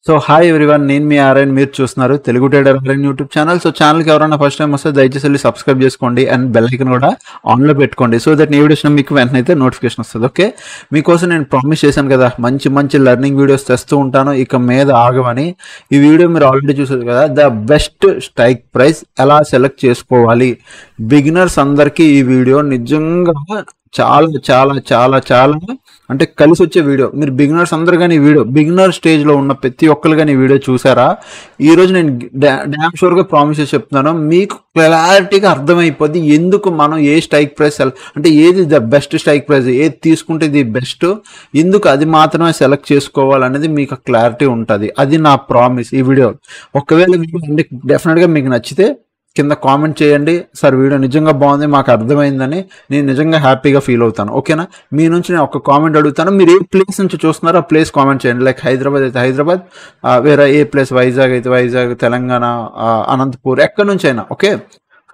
So hi everyone, నేను మీ RN, మీరు చూస్తున్నారు Telugu trader RN YouTube channel. So ఛానల్కి ఎవరైనా ఫస్ట్ టైం వస్తే దయచేసి వెళ్ళి సబ్స్క్రైబ్ చేసుకోండి అండ్ బెల్ ఐకన్ కూడా ఆన్లో పెట్టుకోండి. సో దట్ నీ వీడియోస్ మీకు వెంటనే అయితే నోటిఫికేషన్ వస్తుంది. ఓకే, మీకోసం నేను ప్రామిస్ చేశాను కదా, మంచి మంచి లెర్నింగ్ వీడియోస్ తెస్తూ ఉంటాను, ఇక మీద ఆగమని. ఈ వీడియో మీరు ఆల్రెడీ చూసారు కదా, ద బెస్ట్ స్ట్రైక్ ప్రైస్ ఎలా సెలెక్ట్ చేసుకోవాలి. బిగినర్స్ అందరికీ ఈ వీడియో నిజంగా చాలా చాలా చాలా చాలా అంటే కలిసి వచ్చే వీడియో. మీరు బిగినర్స్ అందరు కానీ ఈ వీడియో, బిగినర్ స్టేజ్లో ఉన్న ప్రతి ఒక్కరు కానీ ఈ వీడియో చూసారా, ఈరోజు నేను డ్యామ్ షూర్గా ప్రామిస్ చేసి చెప్తున్నాను, మీకు క్లారిటీగా అర్థమైపోద్ది ఎందుకు మనం ఏ స్ట్రైక్ ప్రైస్ అంటే ఏది ద బెస్ట్ స్ట్రైక్ ప్రైస్, ఏది తీసుకుంటే ఇది బెస్ట్, ఎందుకు అది మాత్రమే సెలెక్ట్ చేసుకోవాలనేది మీకు క్లారిటీ ఉంటుంది. అది నా ప్రామిస్ ఈ వీడియో. ఒకవేళ వీడియో అంటే డెఫినెట్గా మీకు నచ్చితే కింద కామెంట్ చేయండి, సార్ వీడియో నిజంగా బాగుంది, మాకు అర్థమైందని. నేను నిజంగా హ్యాపీగా ఫీల్ అవుతాను. ఓకేనా, మీ నుంచి నేను ఒక కామెంట్ అడుగుతాను. మీరు ఏ ప్లేస్ నుంచి చూస్తున్నారో ఆ ప్లేస్ కామెంట్ చేయండి. లైక్ హైదరాబాద్ అయితే హైదరాబాద్, వేరే ఏ ప్లేస్, వైజాగ్ అయితే వైజాగ్, తెలంగాణ, అనంతపూర్, ఎక్కడి నుంచి అయినా. ఓకే,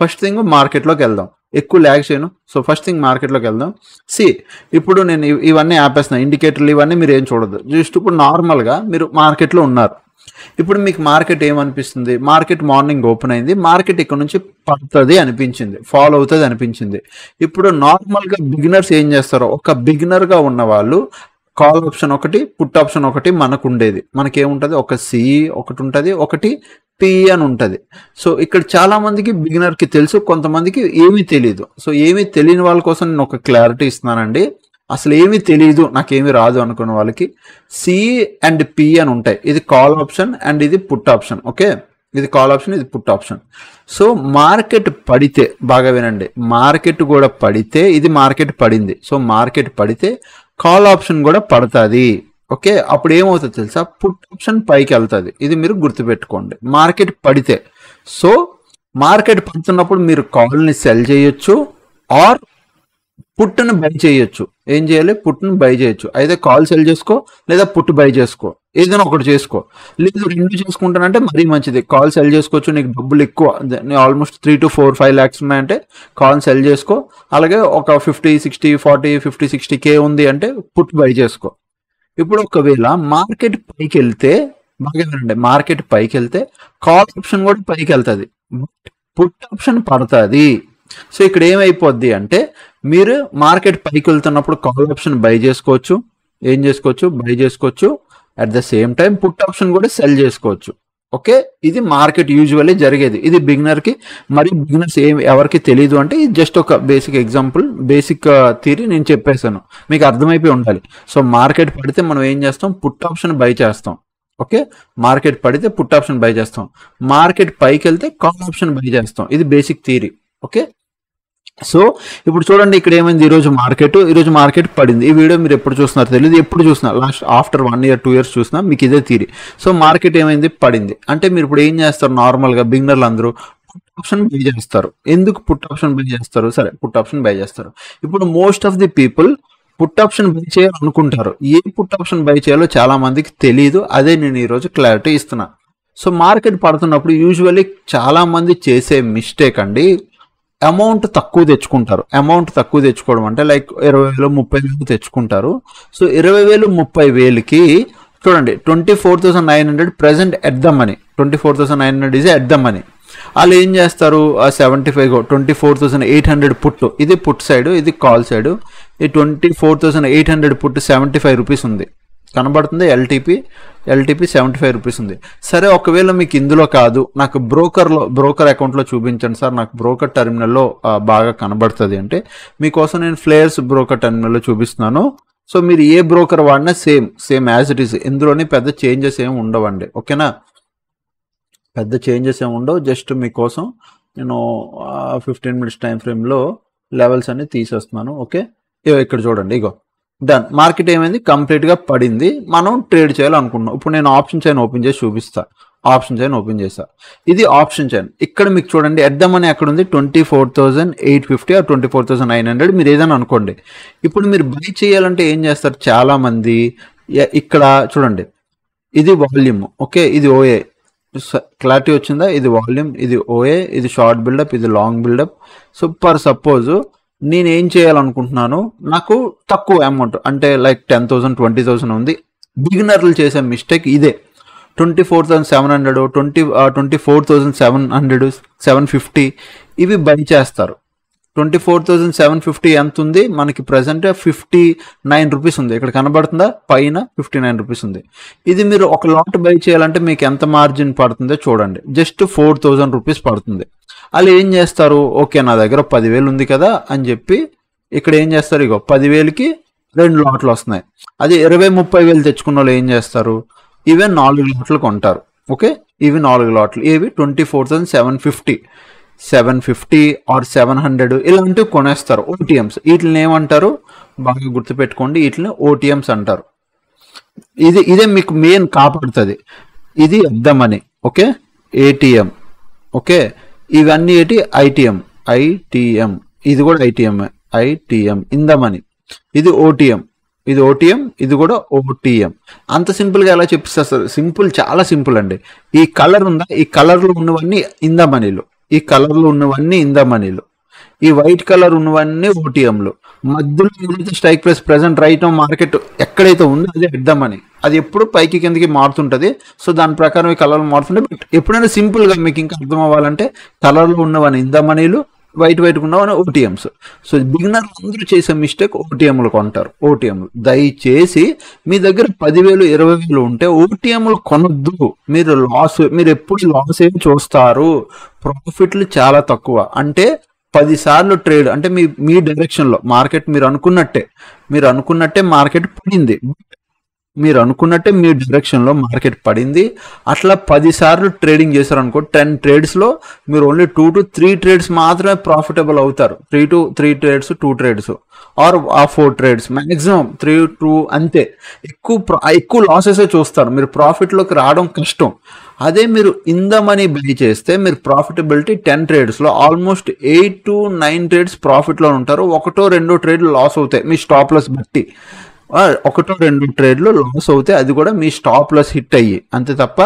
ఫస్ట్ థింగ్ మార్కెట్లోకి వెళ్దాం, ఎక్కువ ల్యాగ్ చేయను. సో ఫస్ట్ థింగ్ మార్కెట్లోకి వెళ్దాం. ఇప్పుడు నేను ఇవన్నీ ఆపేస్తున్నాను, ఇండికేటర్లు ఇవన్నీ మీరు ఏం చూడదు. జస్ట్ ఇప్పుడు నార్మల్గా మీరు మార్కెట్లో ఉన్నారు. ఇప్పుడు మీకు మార్కెట్ ఏమనిపిస్తుంది, మార్కెట్ మార్నింగ్ ఓపెన్ అయింది, మార్కెట్ ఇక్కడ నుంచి పడుతుంది అనిపించింది, ఫాలో అవుతుంది అనిపించింది. ఇప్పుడు నార్మల్గా బిగినర్స్ ఏం చేస్తారో, ఒక బిగినర్గా ఉన్న వాళ్ళు కాల్ ఆప్షన్ ఒకటి, పుట్ ఆప్షన్ ఒకటి మనకు ఉండేది. మనకేముంటుంది, ఒక సిఈ ఒకటి ఉంటుంది, ఒకటి పిఈ అని ఉంటుంది. సో ఇక్కడ చాలా మందికి బిగినర్కి తెలుసు, కొంతమందికి ఏమీ తెలియదు. సో ఏమీ తెలియని వాళ్ళ కోసం నేను ఒక క్లారిటీ ఇస్తున్నానండి. అసలు ఏమీ తెలియదు, నాకేమీ రాదు అనుకున్న వాళ్ళకి సిఈ అండ్ పి అని ఉంటాయి. ఇది కాల్ ఆప్షన్ అండ్ ఇది పుట్ ఆప్షన్. ఓకే, ఇది కాల్ ఆప్షన్, ఇది పుట్ ఆప్షన్. సో మార్కెట్ పడితే, బాగా వినండి, మార్కెట్ కూడా పడితే, ఇది మార్కెట్ పడింది, సో మార్కెట్ పడితే కాల్ ఆప్షన్ కూడా పడుతుంది. ఓకే, అప్పుడు ఏమవుతుంది తెలుసా, పుట్ ఆప్షన్ పైకి వెళ్తుంది. ఇది మీరు గుర్తుపెట్టుకోండి, మార్కెట్ పడితే. సో మార్కెట్ పడుతున్నప్పుడు మీరు కాల్ని సెల్ చేయొచ్చు ఆర్ పుట్ని బై చేయొచ్చు. ఏం చేయాలి, పుట్ని బై చేయొచ్చు. అయితే కాల్ సెల్ చేసుకో, లేదా పుట్ బై చేసుకో, ఏదైనా ఒకటి చేసుకో. లేదు రెండు చేసుకుంటానంటే మరీ మంచిది. కాల్ సెల్ చేసుకోవచ్చు, నీకు డబ్బులు ఎక్కువ, ఆల్మోస్ట్ 3 to 4, 5 lakhs ఉన్నాయంటే కాల్ సెల్ చేసుకో. అలాగే ఒక 50, 60, 40, 50, 60K ఉంది అంటే పుట్ బై చేసుకో. ఇప్పుడు ఒకవేళ మార్కెట్ పైకి వెళ్తే, బాగా వినండి, మార్కెట్ పైకి వెళ్తే కాల్ ఆప్షన్ కూడా పైకి వెళ్తుంది, పుట్ ఆప్షన్ పడుతుంది. సో ఇక్కడ ఏమైపోద్ది అంటే, మీరు మార్కెట్ పైకి వెళ్తున్నప్పుడు కాల్ ఆప్షన్ బై చేసుకోవచ్చు, ఏం చేసుకోవచ్చు, బై చేసుకోవచ్చు. At the same time put option కూడా సెల్ చేసుకోవచ్చు. ఓకే, ఇది మార్కెట్ యూజువల్లీ జరిగేది. ఇది బిగినర్కి, మరి బిగినర్స్ ఎవరికి తెలియదు అంటే ఇది జస్ట్ ఒక బేసిక్ ఎగ్జాంపుల్, బేసిక్ థియరీ నేను చెప్పేశాను, మీకు అర్థమైపోయి ఉండాలి. సో మార్కెట్ పడితే మనం ఏం చేస్తాం, పుట్ ఆప్షన్ బై చేస్తాం. ఓకే, మార్కెట్ పడితే పుట్ ఆప్షన్ బై చేస్తాం, మార్కెట్ పైకి వెళ్తే కాల్ ఆప్షన్ బై చేస్తాం. ఇది బేసిక్ థియరీ. ఓకే, సో ఇప్పుడు చూడండి, ఇక్కడ ఏమైంది, ఈరోజు మార్కెట్ పడింది. ఈ వీడియో మీరు ఎప్పుడు చూస్తున్నారు తెలియదు, ఎప్పుడు చూసినా లాస్ట్ ఆఫ్టర్ 1 year 2 years చూసినా మీకు ఇదే థియరీ. సో మార్కెట్ ఏమైంది, పడింది అంటే మీరు ఇప్పుడు ఏం చేస్తారు, నార్మల్గా బిగినర్లు అందరూ పుట్ ఆప్షన్ బై చేస్తారు. ఎందుకు పుట్ ఆప్షన్ బై చేస్తారు, సరే పుట్ ఆప్షన్ బై చేస్తారు. ఇప్పుడు most of the people put option buy చేయాలనుకుంటారు, ఏ పుట్ ఆప్షన్ బై చేయాలో చాలా మందికి తెలియదు. అదే నేను ఈరోజు క్లారిటీ ఇస్తున్నా. సో మార్కెట్ పడుతున్నప్పుడు యూజువల్లీ చాలా మంది చేసే మిస్టేక్ అండి, అమౌంట్ తక్కువ తెచ్చుకుంటారు. అమౌంట్ తక్కువ తెచ్చుకోవడం అంటే లైక్ 20,000, 30,000 తెచ్చుకుంటారు. సో 20,000, 30,000కి చూడండి 24,900 present at the money, 24,900 is at the money. వాళ్ళు ఏం చేస్తారు, 75 24,800 పుట్, ఇది పుట్ సైడ్, ఇది కాల్ సైడ్. ఈ 24,800 పుట్ 75 రూపీస్ ఉంది, కనబడుతుంది. ఎల్టీపీ 75 రూపీస్ ఉంది. సరే ఒకవేళ మీకు ఇందులో కాదు, నాకు బ్రోకర్ అకౌంట్లో చూపించండి సార్, నాకు బ్రోకర్ టెర్మినల్లో బాగా కనబడుతుంది అంటే, మీకోసం నేను ఫ్లేయర్స్ బ్రోకర్ టెర్మినల్లో చూపిస్తున్నాను. సో మీరు ఏ బ్రోకర్ వాడినా సేమ్ యాజ్ ఇట్ ఈస్, ఇందులోని పెద్ద చేంజెస్ ఏమి ఉండవండి. ఓకేనా, పెద్ద చేంజెస్ ఏమి ఉండవు. జస్ట్ మీకోసం నేను 15 minutes టైం ఫ్రేమ్లో లెవెల్స్ అన్ని తీసేస్తున్నాను. ఓకే, ఇక్కడ చూడండి, ఇగో డన్. మార్కెట్ ఏమైంది, కంప్లీట్గా పడింది. మనం ట్రేడ్ చేయాలనుకుంటున్నాం. ఇప్పుడు నేను ఆప్షన్ చైన్ ఓపెన్ చేసి చూపిస్తా. ఆప్షన్ చైన్ ఓపెన్ చేసా, ఇది ఆప్షన్ చైన్. ఇక్కడ మీకు చూడండి ఎట్ ద మనీ ఎక్కడ ఉంది, 24,850 ఆర్ 24,900, మీరు ఏదైనా అనుకోండి. ఇప్పుడు మీరు బై చేయాలంటే ఏం చేస్తారు చాలా మంది, ఇక్కడ చూడండి, ఇది వాల్యూమ్. ఓకే, ఇది ఓఏ, క్లారిటీ వచ్చిందా, ఇది వాల్యూమ్, ఇది ఓఏ, ఇది షార్ట్ బిల్డప్, ఇది long buildup. So per suppose నేనేం చేయాలనుకుంటున్నాను, నాకు తక్కువ అమౌంట్ అంటే లైక్ 10,000, 20,000 ఉంది. బిగినర్లు చేసే మిస్టేక్ ఇదే, 24,700 24,700 750 ఇవి బై చేస్తారు. 24,750 ఎంత ఉంది మనకి ప్రజెంట్ 59 రూపీస్ ఉంది. ఇక్కడ కనబడుతుందా పైన 59 రూపీస్ ఉంది. ఇది మీరు ఒక లాట్ బై చేయాలంటే మీకు ఎంత మార్జిన్ పడుతుందో చూడండి. జస్ట్ 4,000 రూపీస్ పడుతుంది. వాళ్ళు ఏం చేస్తారు, ఓకే నా దగ్గర 10,000 ఉంది కదా అని చెప్పి ఇక్కడ ఏం చేస్తారు, ఇగో 10,000కి 2 లాట్లు వస్తున్నాయి. అది 20-30,000 తెచ్చుకున్న వాళ్ళు ఏం చేస్తారు, ఇవే 4 లాట్లు కొంటారు. ఓకే, ఇవి 4 లాట్లు, ఇవి 24,750 ఆర్ 700 ఇలాంటివి కొనేస్తారు. ఓటీఎంస్ వీటిని ఏమంటారు బాగా గుర్తుపెట్టుకోండి, వీటిని ఓటీఎంస్ అంటారు. ఇదే మీకు మెయిన్ కాపాడుతుంది. ఇది అద్దమని, ఓకే, ఏటీఎం, ఓకే, ఇవన్నీ ఏంటి ఐటీఎం, ఇది కూడా ఐటీఎం ఇందమని, ఇది ఓటీఎం, ఇది కూడా ఓటీఎం. అంత సింపుల్గా ఎలా చెప్పిస్తారు సార్? సింపుల్, చాలా సింపుల్ అండి. ఈ కలర్ ఉందా, ఈ కలర్లో ఉన్నవన్నీ ఇందమనీలు, ఈ కలర్లో ఉన్నవన్నీ ఇందమనీలు, ఈ వైట్ కలర్ ఉన్నవన్నీ ఓటీఎంలు. మధ్యలో ఏదైతే strike price present right market ఎక్కడైతే ఉందో అదే అర్థమని, అది ఎప్పుడు పైకి కిందకి మారుతుంటుంది. సో దాని ప్రకారం ఈ కలర్లు మారుతుంటాయి. బట్ ఎప్పుడైనా సింపుల్గా మీకు ఇంకా అర్థం అవ్వాలంటే కలర్లో ఉన్నవని ఇందమనీలు, వైట్ ఉన్నవని ఓటీఎంస్. సో బిగినర్ అందరూ చేసే మిస్టేక్ ఓటీఎంలు కొంటారు. ఓటీఎంలు దయచేసి మీ దగ్గర 10,000 20,000 ఉంటే ఓటీఎంలు కొనొద్దు. మీరు ఎప్పుడు లాస్ ఏమి చూస్తారు, ప్రాఫిట్లు చాలా తక్కువ. అంటే 10 సార్లు ట్రేడ్ అంటే మీ డైరెక్షన్లో మార్కెట్ మీరు అనుకున్నట్టే మార్కెట్ పడింది, మీరు అనుకున్నట్టే మీ డైరెక్షన్లో మార్కెట్ పడింది. అట్లా 10 సార్లు ట్రేడింగ్ చేశారు అనుకో, 10 ట్రేడ్స్లో మీరు ఓన్లీ 2 to 3 ట్రేడ్స్ మాత్రమే ప్రాఫిటబుల్ అవుతారు. 3 to 3 trades 2 trades or 4 trades maximum 3 to అంతే. ఎక్కువ లాసెస్ చూస్తారు, మీరు ప్రాఫిట్లోకి రావడం కష్టం. అదే మీరు ఇందమని బై చేస్తే మీరు ప్రాఫిటబిలిటీ 10 ట్రేడ్స్లో ఆల్మోస్ట్ 8 to 9 ట్రేడ్స్ ప్రాఫిట్లో ఉంటారు. 1-2 ట్రేడ్లు లాస్ అవుతాయి మీ స్టాప్ లాస్ బట్టి. 1-2 ట్రేడ్లు లాస్ అవుతాయి, అది కూడా మీ స్టాప్ లాస్ హిట్ అయ్యి అంతే తప్ప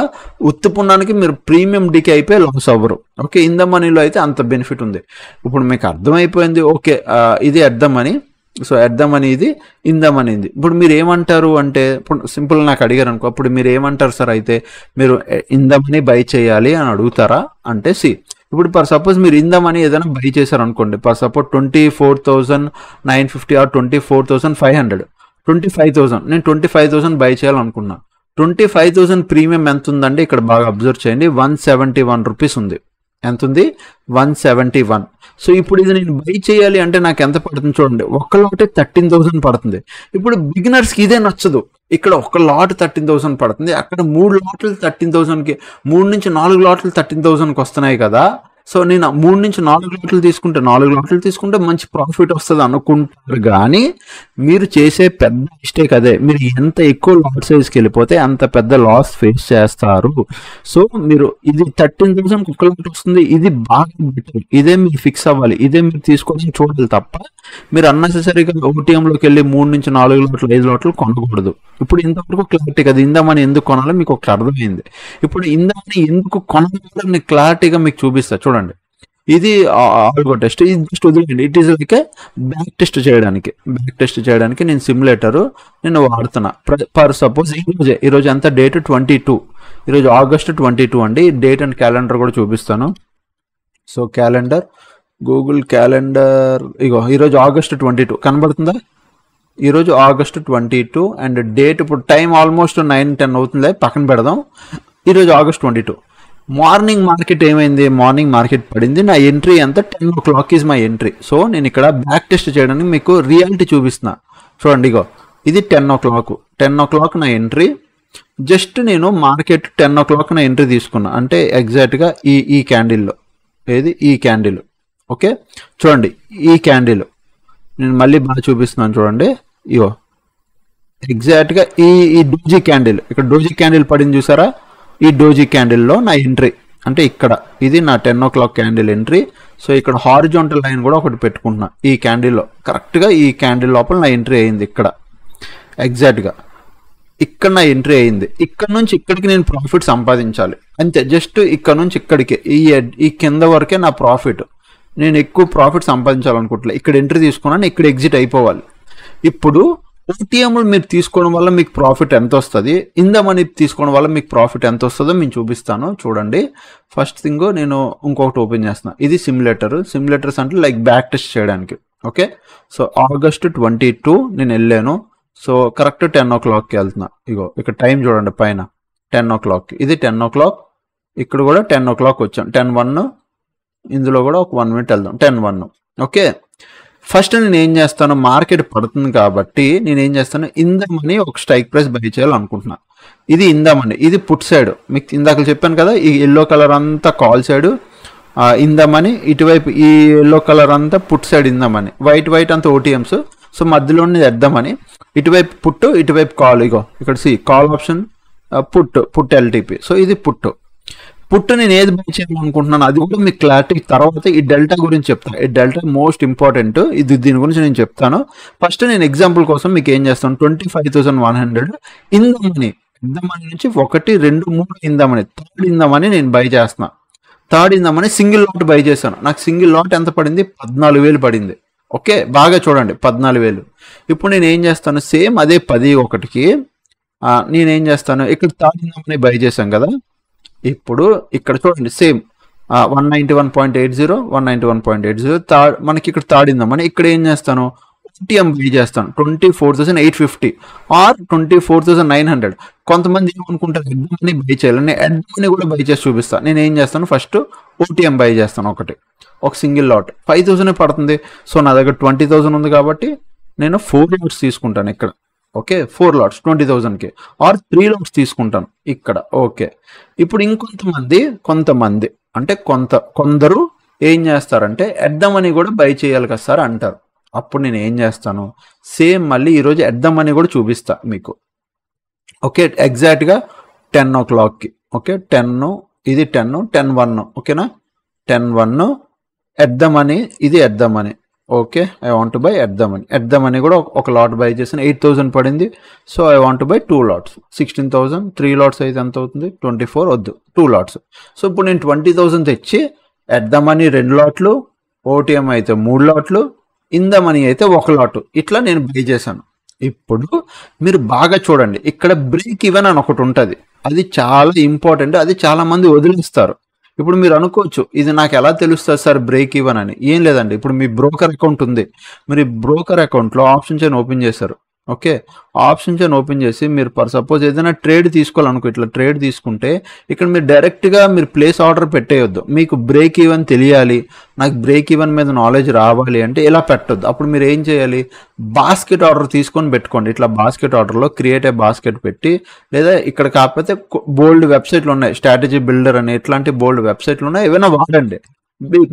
ఉత్తుపున్నానికి మీరు ప్రీమియం డికే అయిపోయి లాస్ అవ్వరు. ఓకే, ఇందమనీలో అయితే అంత బెనిఫిట్ ఉంది. ఇప్పుడు మీకు అర్థమైపోయింది. ఓకే, ఇది అర్థమని, సో అర్థమని ఇది ఇందమని ఇది. ఇప్పుడు మీరు ఏమంటారు అంటే, ఇప్పుడు సింపుల్ నాకు అడిగారు అనుకో, అప్పుడు మీరు ఏమంటారు సార్? అయితే మీరు ఇందమని బై చేయాలి అని అడుగుతారా అంటే, ఇప్పుడు ఫర్ సపోజ్ మీరు ఇందమని ఏదైనా బై చేశారు అనుకోండి, ఫర్ సపోజ్ 24,950 ఆర్ 24,500, 25,000, నేను 25,000 బై చేయాలనుకున్నా. 25,000 ప్రీమియం ఎంత ఉందండి ఇక్కడ బాగా అబ్జర్వ్ చేయండి, 171 రూపీస్ ఉంది. ఎంత ఉంది? 171. సో ఇప్పుడు ఇది నేను బై చేయాలి అంటే నాకు ఎంత పడుతుంది చూడండి, ఒక లాటే 13,000 పడుతుంది. ఇప్పుడు బిగినర్స్కి ఇదే నచ్చదు. ఇక్కడ ఒక లాట్ 13,000 పడుతుంది, అక్కడ 3 లాట్లు 13,000కి, 3 నుంచి 4 లాట్లు 13,000కి వస్తున్నాయి కదా. సో నేను 3 నుంచి 4 లాట్లు తీసుకుంటే మంచి ప్రాఫిట్ వస్తుంది అనుకుంటారు. కానీ మీరు చేసే పెద్ద మిస్టేక్ అదే. మీరు ఎంత ఎక్కువ లాట్ సైజ్కి వెళ్ళిపోతే అంత పెద్ద లాస్ ఫేస్ చేస్తారు. సో మీరు ఇది 13,000కి ఒక లాట్ వస్తుంది, ఇది బాగా బెటర్, ఇదే మీరు ఫిక్స్ అవ్వాలి, ఇదే మీరు తీసుకోవాలని చూడాలి తప్ప మీరు అన్నెసెసరీగా ఓటీఎంలోకి వెళ్ళి 3 నుంచి 4 లాట్లు 5 లాట్లు కొనకూడదు. ఇప్పుడు ఇంతవరకు క్లారిటీ కదా, ఇందమని ఎందుకు కొనాలో మీకు ఒకటి అర్థమైంది. ఇప్పుడు ఇందమని ఎందుకు కొనాలని క్లారిటీగా మీకు చూపిస్తా చూడండి. ఇది ఆల్గో టెస్ట్, ఇది జస్ట్ వదిలేండి. It is like back test చేయడానికి నేను సిమ్యులేటర్ నేను వాడుతున్నా. ఫర్ సపోజ్ ఈరోజు ఎంత డేట్ 22, ఈరోజు ఆగస్ట్ 22 అండి. డేట్ అండ్ క్యాలెండర్ కూడా చూపిస్తాను. సో క్యాలెండర్, గూగుల్ క్యాలెండర్, ఇగో ఈరోజు ఆగస్ట్ 22 కనబడుతుందా? ఈరోజు ఆగస్ట్ 22 అండ్ డేట్ ఇప్పుడు టైం ఆల్మోస్ట్ 9-10 అవుతుంది, పక్కన పెడదాం. ఈరోజు ఆగస్ట్ 22 మార్నింగ్ మార్కెట్ ఏమైంది? మార్నింగ్ మార్కెట్ పడింది. నా ఎంట్రీ ఎంత? 10 o'clock is my entry. So నేను ఇక్కడ బ్యాక్ టెస్ట్ చేయడానికి మీకు రియాలిటీ చూపిస్తున్నా చూడండి. ఇగో ఇది 10 o'clock నా ఎంట్రీ. జస్ట్ నేను మార్కెట్ 10 o'clock నా ఎంట్రీ తీసుకున్నా అంటే ఎగ్జాక్ట్గా ఈ క్యాండిల్లో, ఏది ఈ క్యాండిల్. ఓకే చూడండి, ఈ క్యాండిల్ నేను మళ్ళీ బాగా చూపిస్తున్నాను చూడండి. ఇగో ఎగ్జాక్ట్గా ఈ డోజీ క్యాండిల్, ఇక్కడ డోజీ క్యాండిల్ పడింది చూసారా? ఈ డోజీ క్యాండిల్లో నా ఎంట్రీ అంటే ఇక్కడ, ఇది నా 10 o'clock క్యాండిల్ ఎంట్రీ. సో ఇక్కడ హారిజాంటల్ లైన్ కూడా ఒకటి పెట్టుకుంటున్నా ఈ క్యాండిల్లో. కరెక్ట్గా ఈ క్యాండిల్ లోపల నా ఎంట్రీ అయింది. ఇక్కడ ఎగ్జాక్ట్గా ఇక్కడ నా ఎంట్రీ అయింది. ఇక్కడ నుంచి ఇక్కడికి నేను ప్రాఫిట్ సంపాదించాలి అంతే. జస్ట్ ఇక్కడ నుంచి ఇక్కడికి ఈ కింద వరకే నా ప్రాఫిట్. నేను ఎక్కువ ప్రాఫిట్ సంపాదించాలనుకుంటున్నా. ఇక్కడ ఎంట్రీ తీసుకున్నాను, ఇక్కడ ఎగ్జిట్ అయిపోవాలి. ఇప్పుడు ఓటీఎంలు మీరు తీసుకోవడం వల్ల మీకు ప్రాఫిట్ ఎంత వస్తుంది, ఇన్ ద మనీ తీసుకోవడం వల్ల మీకు ప్రాఫిట్ ఎంత వస్తుందో నేను చూపిస్తాను. చూడండి, ఫస్ట్ థింగ్ నేను ఇంకొకటి ఓపెన్ చేస్తున్నా. ఇది సిమ్యులేటర్స్ అంటే లైక్ బ్యాక్ టెస్ట్ చేయడానికి. ఓకే, సో August 22 నేను వెళ్ళాను. సో కరెక్ట్ 10 o'clockకి వెళ్తున్నా. ఇగో ఇక్కడ టైం చూడండి పైన 10 o'clock, ఇది 10 o'clock, ఇక్కడ కూడా 10 o'clock వచ్చాం. 10:01, ఇందులో కూడా ఒక 1 minute వెళ్దాం. 10:01. ఓకే, ఫస్ట్ నేను ఏం చేస్తాను, మార్కెట్ పడుతుంది కాబట్టి నేను ఏం చేస్తాను, ఇన్ ద మనీ ఒక స్ట్రైక్ ప్రైస్ బై చేయాలనుకుంటున్నా. ఇది ఇన్ ద మనీ, ఇది పుట్ సైడ్. మీకు ఇందాక చెప్పాను కదా, ఈ ఎల్లో కలర్ అంతా call side in the money, ఇటువైపు ఈ ఎల్లో కలర్ అంతా put side in the money, white అంతా ఓటీఎంస్. సో మధ్యలో ఎట్ ద మనీ, ఇటువైపు పుట్, ఇటువైపు కాల్. ఇగో ఇక్కడ call option, put LTP. So ఇది పుట్టు నేను ఏది బై చేయాలనుకుంటున్నాను అది కూడా మీకు క్లారిటీ తర్వాత ఈ డెల్టా గురించి చెప్తాను. ఈ డెల్టా మోస్ట్ ఇంపార్టెంట్, ఇది దీని గురించి నేను చెప్తాను. ఫస్ట్ నేను ఎగ్జాంపుల్ కోసం మీకు ఏం చేస్తాను, 25,100 in the money, in the money నుంచి 1, 2, 3 in the money, third in the money నేను బై చేస్తున్నా. Third in the money single lot by చేశాను. నాకు సింగిల్ లాట్ ఎంత పడింది, 14,000 పడింది. ఓకే, బాగా చూడండి 14,000. ఇప్పుడు నేను ఏం చేస్తాను, సేమ్ అదే 10-1కి నేనేం చేస్తాను, ఇక్కడ third in the money by చేశాను కదా, ఇప్పుడు ఇక్కడ చూడండి సేమ్ 191.80, 191.80 థర్డ్, మనకి ఇక్కడ థర్డ్ ఇన్ ద మనీ. ఇక్కడ ఏం చేస్తాను, ఓటీఎం బై చేస్తాను 24,850 ఆర్ 24,900. కొంతమంది ఏమనుకుంటారు ఎడ్ మనీ బై చేయాలి, నేను ఎడ్ మనీ కూడా బై చేసి చూపిస్తాను. నేను ఏం చేస్తాను, ఫస్ట్ ఓటీఎం బై చేస్తాను, ఒక సింగిల్ లాట్ 5,000 పడుతుంది. సో నా దగ్గర 20,000 ఉంది కాబట్టి నేను 4 లాట్స్ తీసుకుంటాను ఇక్కడ. ఓకే, 4 లాట్స్ 20,000కి, ఆర్ 3 లాట్స్ తీసుకుంటాను ఇక్కడ. ఓకే, ఇప్పుడు కొంతమంది అంటే కొందరు ఏం చేస్తారంటే ఎట్ ద మనీ కూడా బై చేయాలి కదా సార్ అంటారు. అప్పుడు నేను ఏం చేస్తాను, సేమ్ మళ్ళీ ఈరోజు ఎట్ ద మనీ కూడా చూపిస్తా మీకు. ఓకే, ఎగ్జాక్ట్గా 10 o'clockకి. ఓకే, 10, ఇది 10:01. ఓకేనా, 10:01 ఎట్ ద మనీ, ఇది at the money. Okay, I want buy at the money కూడా ఒక లాట్ బై చేసిన 8,000 పడింది. So I want buy 2 LADS 16,000. 3 LADS అయితే ఎంత అవుతుంది, 24. వద్దు, 2 లాట్స్. సో ఇప్పుడు నేను 20,000 తెచ్చి ఎట్ ద మనీ 2 లాట్లు, ఓటీఎం అయితే 3 లాట్లు, ఇన్ ద మనీ అయితే 1 లాటు, ఇట్లా నేను బై చేశాను. ఇప్పుడు మీరు బాగా చూడండి, ఇక్కడ బ్రేక్ ఈవెన్ అని ఒకటి ఉంటుంది, అది చాలా ఇంపార్టెంట్, అది చాలా మంది వదిలేస్తారు. ఇప్పుడు మీరు అనుకోవచ్చు, ఇది నాకు ఎలా తెలుస్తుంది సార్ బ్రేక్ ఈవెన్ అని. ఏం లేదండి, ఇప్పుడు మీ బ్రోకర్ అకౌంట్ ఉంది, మీరు బ్రోకర్ అకౌంట్లో ఆప్షన్ చైన్ ఓపెన్ చేశారు. ఓకే, ఆప్షన్ చైన్ ఓపెన్ చేసి మీరు ఫర్ సపోజ్ ఏదైనా ట్రేడ్ తీసుకోవాలనుకో, ఇట్లా ట్రేడ్ తీసుకుంటే ఇక్కడ మీరు డైరెక్ట్గా మీరు ప్లేస్ ఆర్డర్ పెట్టేయొద్దు. మీకు బ్రేక్ ఈవెన్ తెలియాలి, నాకు బ్రేక్ ఈవెన్ మీద నాలెడ్జ్ రావాలి అంటే ఇలా పెట్టొద్దు. అప్పుడు మీరు ఏం చేయాలి, బాస్కెట్ ఆర్డర్ తీసుకొని పెట్టుకోండి. ఇట్లా బాస్కెట్ ఆర్డర్లో క్రియేట్ ఏ బాస్కెట్ పెట్టి, లేదా ఇక్కడ కాకపోతే బోల్డ్ వెబ్సైట్లు ఉన్నాయి, స్ట్రాటజీ బిల్డర్ అని, ఇట్లాంటి బోల్డ్ వెబ్సైట్లు ఉన్నాయి, ఏమైనా వాడండి.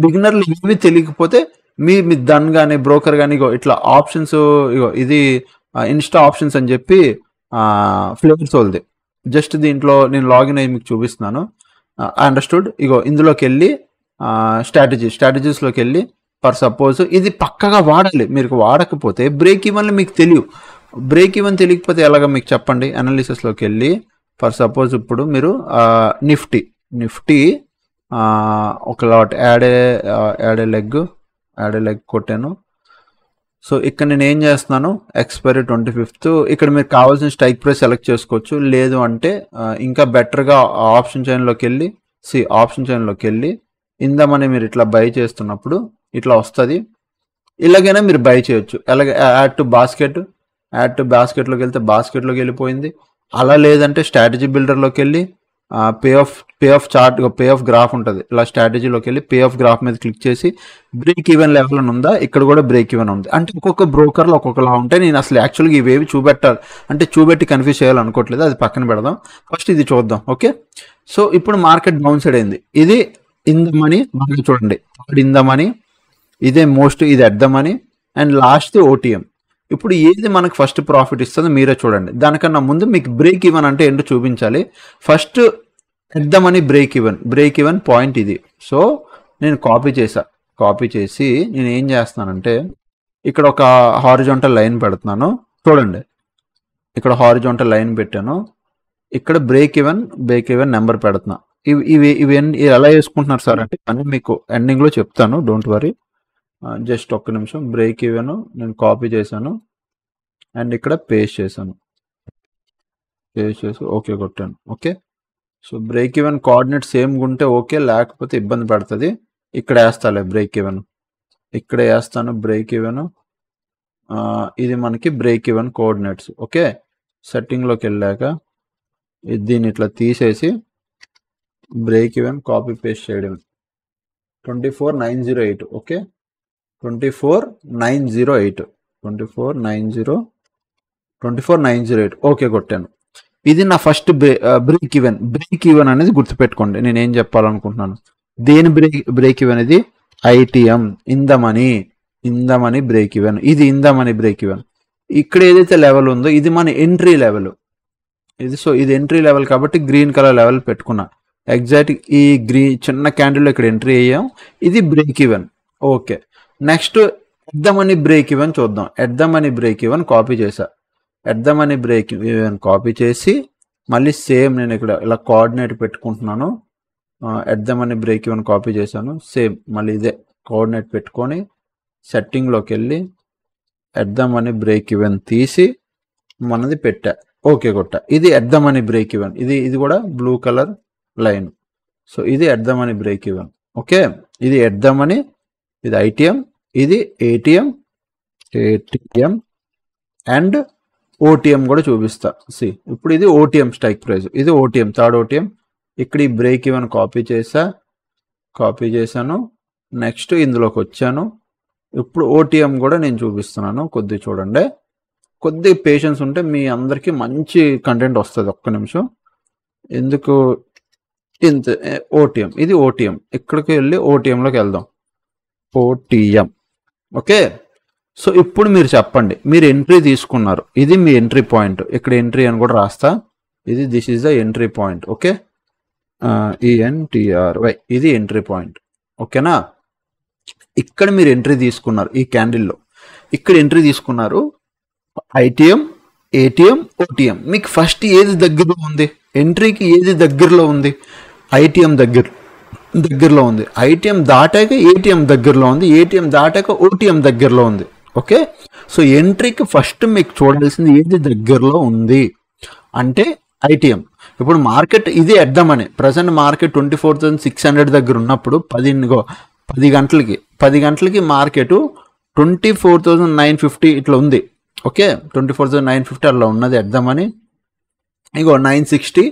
బిగినర్లు ఇవి తెలియకపోతే మీ దన్ కానీ బ్రోకర్ కానీ ఇట్లా ఆప్షన్స్, ఇది ఇన్స్టా ఆప్షన్స్ అని చెప్పి ఫ్లేవర్స్ వాళ్ళది, జస్ట్ దీంట్లో నేను లాగిన్ అయ్యి మీకు చూపిస్తున్నాను. అండర్స్టూడ్. ఇందులోకి వెళ్ళి స్ట్రాటజీస్లోకి వెళ్ళి ఫర్ సపోజ్ ఇది పక్కగా వాడాలి. మీరు వాడకపోతే బ్రేక్ ఈవెన్లు మీకు తెలియదు. బ్రేక్ ఈవెన్ తెలియకపోతే ఎలాగ మీకు చెప్పండి. అనాలిసిస్లోకి వెళ్ళి ఫర్ సపోజ్ ఇప్పుడు మీరు నిఫ్టీ ఒక లాట్ యాడ్ ఏ లెగ్ కొట్టాను. సో ఇక్కడ నేను ఏం చేస్తున్నాను, ఎక్స్పైరీ 25th. ఇక్కడ మీరు కావాల్సిన స్ట్రైక్ ప్రైస్ సెలెక్ట్ చేసుకోవచ్చు. లేదు అంటే ఇంకా బెటర్గా ఆప్షన్ చైన్లోకి వెళ్ళి ఇందామని మీరు ఇట్లా బై చేస్తున్నప్పుడు ఇట్లా వస్తుంది. ఇలాగైనా మీరు బై చేయొచ్చు. అలాగే యాడ్ టు బాస్కెట్లోకి వెళ్తే బాస్కెట్లోకి వెళ్ళిపోయింది. అలా లేదంటే స్ట్రాటజీ బిల్డర్లోకి వెళ్ళి pay of chart, pay of graph ఉంటుంది. ఇలా స్ట్రాటజీలోకి వెళ్ళి పే ఆఫ్ గ్రాఫ్ మీద క్లిక్ చేసి బ్రేక్ ఈవెన్ లెవెల్ అని ఉందా, ఇక్కడ కూడా బ్రేక్ ఈవెన్ ఉంది. అంటే ఒక్కొక్క బ్రోకర్లో ఒక్కొక్కలా ఉంటాయి. నేను అసలు యాక్చువల్గా ఇవేవి చూపెట్టి కన్ఫ్యూజ్ చేయాలనుకోవట్లేదు, అది పక్కన పెడదాం. ఫస్ట్ ఇది చూద్దాం. ఓకే, సో ఇప్పుడు మార్కెట్ డౌన్ సైడ్ అయింది. ఇది ఇన్ ద మనీ, బాగా చూడండి, థర్డ్ ఇన్ ద మనీ, ఇదే మోస్ట్, ఇది at the money, and last OTM. ఇప్పుడు ఏది మనకు ఫస్ట్ ప్రాఫిట్ ఇస్తుందో మీరే చూడండి. దానికన్నా ముందు మీకు బ్రేక్ ఈవెన్ అంటే ఏంటో చూపించాలి. First at the money break even point ఇది. సో నేను కాపీ చేసి నేను ఏం చేస్తున్నానంటే ఇక్కడ ఒక హారిజాంటల్ లైన్ పెడుతున్నాను. చూడండి, ఇక్కడ హారిజాంటల్ లైన్ పెట్టాను. ఇక్కడ బ్రేక్ ఈవెన్ నెంబర్ పెడుతున్నా. ఇవి ఎలా వేసుకుంటున్నారు సార్ అంటే అని మీకు ఎండింగ్లో చెప్తాను, డోంట్ వరీ. జస్ట్ ఒక్క నిమిషం. బ్రేక్ ఈవెన్ నేను కాపీ చేశాను. అండ్ ఇక్కడ పేస్ట్ చేశాను, పేస్ట్ చేసి ఓకే కొట్టాను. Okay, so break even coordinate same ఉంటే ఓకే, లేకపోతే ఇబ్బంది పడుతుంది. ఇక్కడ వేస్తాలే బ్రేక్ ఈవెన్, ఇక్కడ వేస్తాను బ్రేక్ ఈవెన్. ఇది మనకి బ్రేక్ ఈవెన్ కోఆర్డినేట్స్. ఓకే, సెట్టింగ్లోకి వెళ్ళాక దీన్ని ఇట్లా తీసేసి బ్రేక్ ఈవెన్ కాపీ పేస్ట్ చేయడం 24908. ఓకే, 24908 ఓకే కొట్టాను. ఇది నా first break even. Break even అనేది గుర్తుపెట్టుకోండి, నేను ఏం చెప్పాలనుకుంటున్నాను. దేని బ్రేక్ ఈవెన్? ఇది ITM, in the money break even. ఇది in the money break even. ఇక్కడ ఏదైతే లెవెల్ ఉందో ఇది మన ఎంట్రీ లెవెల్. ఇది సో ఇది ఎంట్రీ లెవెల్ కాబట్టి గ్రీన్ కలర్ లెవెల్ పెట్టుకున్నా. ఎగ్జాక్ట్ ఈ చిన్న క్యాండిల్లో ఇక్కడ ఎంట్రీ అయ్యాం. ఇది break even. Okay, next at the money break even చూద్దాం. At the money break even copy చేసా. At the money break even copy చేసి మళ్ళీ సేమ్ నేను ఇక్కడ ఇలా కోఆర్డినేట్ పెట్టుకుంటున్నాను. At the money break even copy చేశాను, సేమ్ మళ్ళీ ఇదే కోఆర్డినేట్ పెట్టుకొని సెట్టింగ్లోకి వెళ్ళి at the money break even తీసి మనది పెట్టా. ఓకే కొట్టా. ఇది at the money break even. ఇది కూడా బ్లూ కలర్ లైన్. సో ఇది at the money break even. Okay, ఇది ఎట్ ద మనీ, ఇది ఐటీఎం, ఇది ఏటీఎం అండ్ ఓటీఎం కూడా చూపిస్తా. సి ఇప్పుడు ఇది ఓటీఎం స్ట్రైక్ ప్రైస్, ఇది ఓటీఎం, థర్డ్ ఓటీఎం. ఇక్కడ ఈ బ్రేక్ ఈవెన్ కాపీ చేశాను. నెక్స్ట్ ఇందులోకి వచ్చాను. ఇప్పుడు ఓటీఎం కూడా నేను చూపిస్తున్నాను, కొద్దిగా చూడండి. కొద్దిగా పేషెన్స్ ఉంటే మీ అందరికీ మంచి కంటెంట్ వస్తుంది. ఒక్క నిమిషం. ఎందుకు ఇంత ఓటీఎం, ఇది ఓటీఎం. ఇక్కడికి వెళ్ళి ఓటీఎంలోకి వెళ్దాం. ఓటీఎం. ఓకే, సో ఇప్పుడు మీరు చెప్పండి, మీరు ఎంట్రీ తీసుకున్నారు, ఇది మీ ఎంట్రీ పాయింట్. ఇక్కడ ఎంట్రీ అని కూడా రాస్తా. This is the entry point. Okay, ENTRY, ఇది ఎంట్రీ పాయింట్. ఓకేనా, ఇక్కడ మీరు ఎంట్రీ తీసుకున్నారు ఈ క్యాండిల్లో. ఇక్కడ ఎంట్రీ తీసుకున్నారు ఐటీఎం, ఏటీఎం, ఓటీఎం. మీకు ఫస్ట్ ఏది దగ్గరలో ఉంది? ఎంట్రీకి ఏది దగ్గరలో ఉంది? ఐటీఎం దగ్గరలో ఉంది. ఐటీఎం దాటాక ఏటీఎం దగ్గరలో ఉంది. ఏటీఎం దాటాక ఓటీఎం దగ్గరలో ఉంది. ఓకే, సో ఎంట్రీకి ఫస్ట్ మీకు చూడాల్సింది ఏది దగ్గరలో ఉంది అంటే ఐటీఎం. ఇప్పుడు మార్కెట్ ఇది ఎద్దామని ప్రజెంట్ మార్కెట్ 24,600 దగ్గర ఉన్నప్పుడు 10 గంటలకి మార్కెట్ 24,950 ఇట్లా ఉంది. ఓకే, 24,950 అట్లా ఉన్నది ఎద్దామని. ఇగో 960